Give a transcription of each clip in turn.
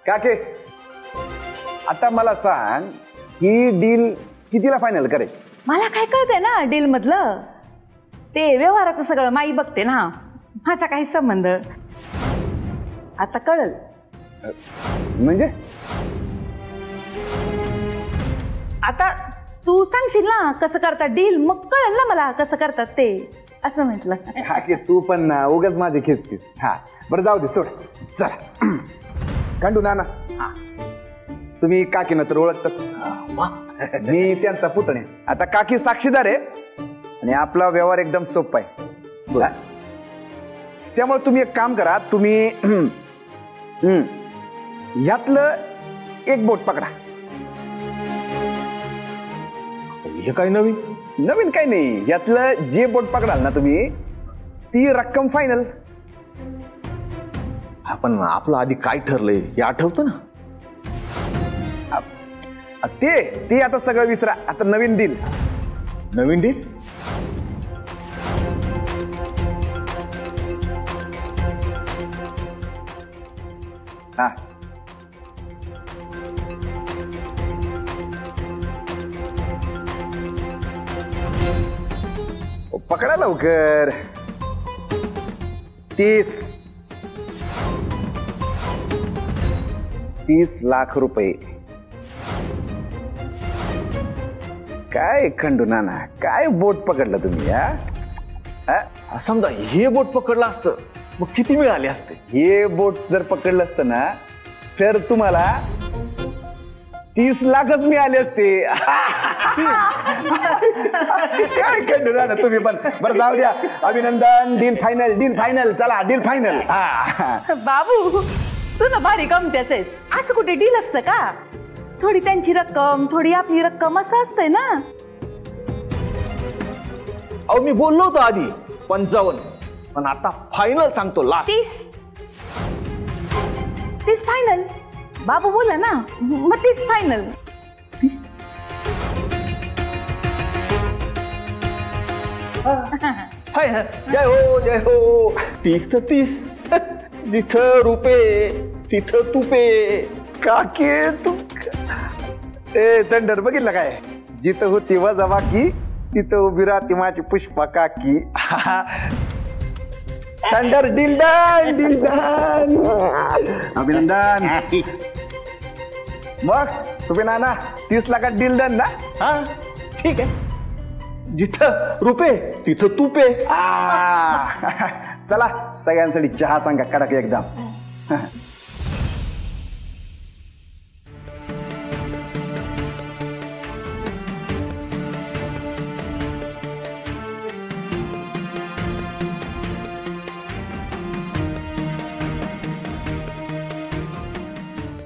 काके आता मला सांग ही डील कितीला फायनल करे? मला काय कळतंय ना डील मधलं, ते व्यवहाराचं सगळं माई बघते ना, माझा काही संबंध. आता कळल. म्हणजे आता तू सांगशील ना कसं करतात डील, मग कळेल ना मला कसं करतात ते, असं म्हटलं. काके तू पण ना उगाच माझे खेचतीस. हा बरं जाऊ दे सोड. चला खंडू नाना, तुम्ही काकीनं तर ओळखतच, मी त्यांचा पुतणे. आता काकी साक्षीदार आहे आणि आपला व्यवहार एकदम सोपा आहे. त्यामुळे तुम्ही एक काम करा, तुम्ही यातलं एक बोट पकडा. हे काय नवीन? नवीन काही नाही, यातलं जे बोट पकडाल ना तुम्ही ती रक्कम फायनल. आपण आपलं आधी काय ठरलंय हे आठवतं ना? ते आता सगळं विसरा. आता नवीन डील. नवीन डील? हा पकडा लवकर. 30 लाख रुपये. काय खंडू नाना, काय बोट पकडलं तुम्ही? समजा हे बोट पकडलं असतं मग किती मिळाले असते? हे बोट जर पकडलं असतं ना तर तुम्हाला 30 लाखच मिळाले असते. काय खंडू नाना तुम्ही पण. बरं जाऊ द्या, अभिनंदन. Deal final, deal final. चला डील फायनल. बाबू तू ना भारी गमत्याच आहेस. असं कुठे डील असतं का? थोडी त्यांची रक्कम थोडी आपली रक्कम असं असतंय ना. अहो मी बोललो होतो आधी 55, पण आता फायनल सांगतो लास्ट. 30 फायनल. बाबू बोला ना, मग 30 फायनल. 30? जय हो जय हो. 30 तर 30. जिथं रुपये तिथं तुपे. काके तू ए थंडर बघितलं काय? जिथं होती वजवा की तिथं उभी राहते माझी पुष्पा काकी. Thunder deal done, deal done. अभिनंदन. मग तुम्ही नाना 30 लाखात डील डन ना? हा ठीक आहे. जिथं रुपये तिथं तुपे. चला सगळ्यांसाठी चहा सांगा कडक एकदम.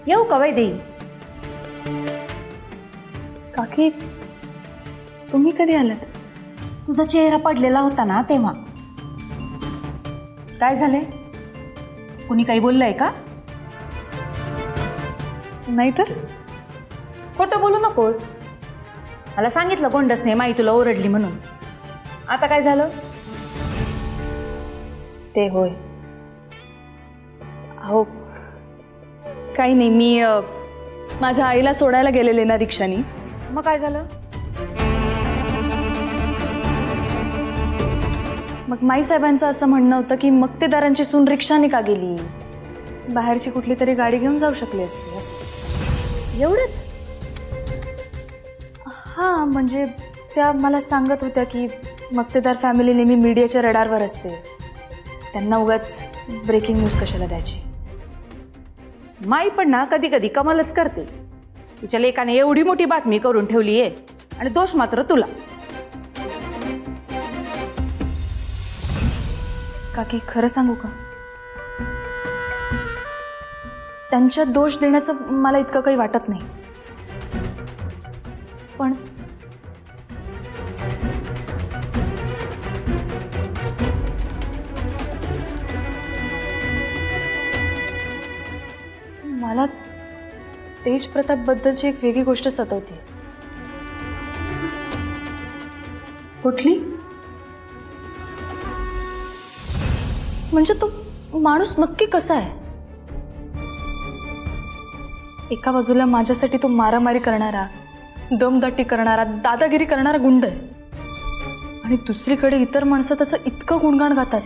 येऊ का वैदेही? काकी तुम्ही कधी आलात? तुझा चेहरा पडलेला होता ना तेव्हा. काय झालंय? कुणी काही बोललंय का? नाही तर. खोटं बोलू नकोस. मला सांगितलं गोंडसने माई तुला ओरडली म्हणून. आता काय झालं? ते होय. हो काही नाही, मी माझ्या आईला सोडायला गेलेले ना रिक्षानी. मग काय झालं? मग माईसाहेबांचं असं म्हणणं होतं की मक्तेदारांची सून रिक्षाने का गेली, बाहेरची कुठली तरी गाडी घेऊन जाऊ शकली असते असं. एवढंच? हां म्हणजे त्या मला सांगत होत्या की मक्तेदार फॅमिली नेहमी मीडियाच्या रडारवर असते, त्यांना उगाच ब्रेकिंग न्यूज कशाला द्यायची. माई पण ना कधी कधी कमालच करते. तिच्या लेकाने एवढी मोठी बातमी करून ठेवली आहे आणि दोष मात्र तुला. काकी खरं सांगू का, त्यांच्यात दोष देण्याचं मला इतकं काही वाटत नाही, पण मला तेज प्रताप बद्दलची एक वेगळी गोष्ट सतवते. कुठली? म्हणजे तो माणूस नक्की कसा आहे? एका बाजूला माझ्यासाठी तो मारामारी करणारा, दमदाटी करणारा, दादागिरी करणारा गुंड आहे, आणि दुसरीकडे इतर माणसं त्याचं इतकं गुणगान गातात.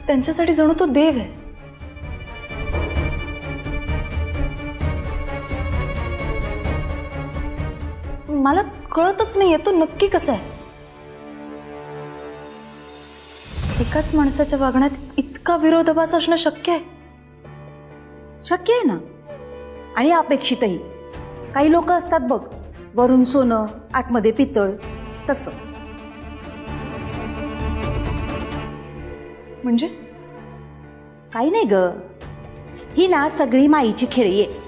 त्यांच्यासाठी जणू तो देव आहे. मला कळतच नाहीये तो नक्की कसा आहे. एकाच माणसाच्या वागण्यात इतका विरोधाभास असणं शक्य आहे? शक्य आहे ना, आणि अपेक्षितही. काही लोक असतात बघ, वरून सोनं आतमध्ये पितळ, तसं. म्हणजे काही नाही ग, ही ना सगळी माईची खेळी आहे.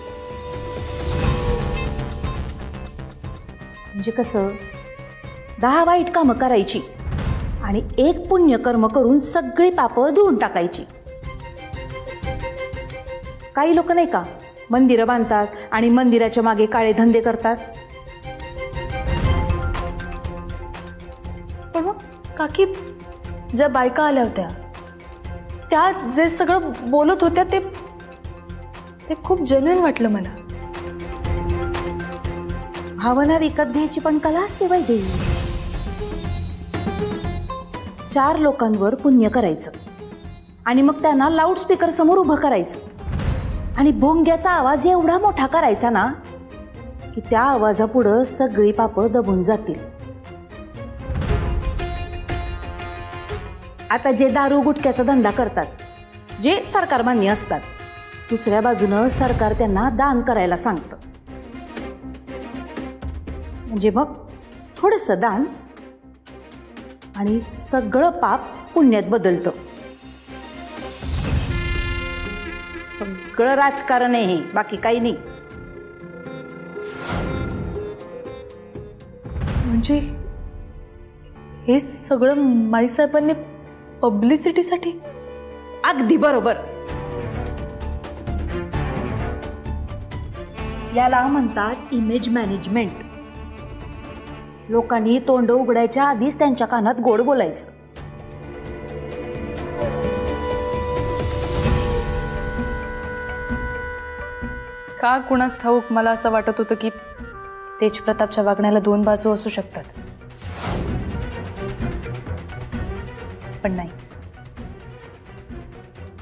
म्हणजे कसं, 10 वाईट कामं करायची आणि 1 पुण्यकर्म करून सगळी पापं धुवून टाकायची. काही लोक नाही का मंदिरं बांधतात आणि मंदिराच्या मागे काळे धंदे करतात. पण मग काकी, ज्या बायका आल्या होत्या त्या जे सगळं बोलत होत्या ते खूप जेन्युइन वाटलं मला. भावना विकत घ्यायची पण कला असते बाई देवी. 4 लोकांवर पुण्य करायचं आणि मग त्यांना लाऊडस्पीकर समोर उभं करायचं आणि भोंग्याचा आवाज एवढा मोठा करायचा ना की त्या आवाजापुढं सगळी पापं दबून जातील. आता जे दारू गुटख्याचा धंदा करतात, जे सरकार मान्य असतात, दुसऱ्या बाजूनं सरकार त्यांना दान करायला सांगतं. म्हणजे मग थोडंसं दान आणि सगळं पाप पुण्यात बदलतं. सगळं राजकारण आहे हे, बाकी काही नाही. म्हणजे हे सगळं माईसाहेबांनी पब्लिसिटीसाठी? अगदी बरोबर. याला म्हणतात इमेज मॅनेजमेंट. लोकांनी तोंड उघडायच्या आधीच त्यांच्या कानात गोड बोलायचं. का कुणास ठाऊक मला असं वाटत होतं की तेजप्रतापच्या वागण्याला 2 बाजू असू शकतात, पण नाही.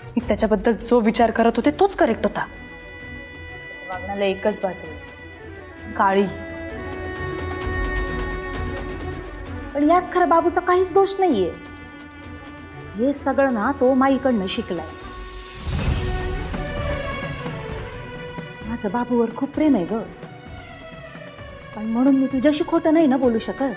मी त्याच्याबद्दल जो विचार करत होते तोच करेक्ट होता. वागण्याला एकच बाजू आहे, काळी. पण यात खरं बाबूचा काहीच दोष नाहीये. हे सगळं ना तो माईकडनं शिकलाय. माझं बाबूवर खूप प्रेम आहे ग, पण म्हणून मी तुझ्याशी खोटं नाही ना बोलू शकत.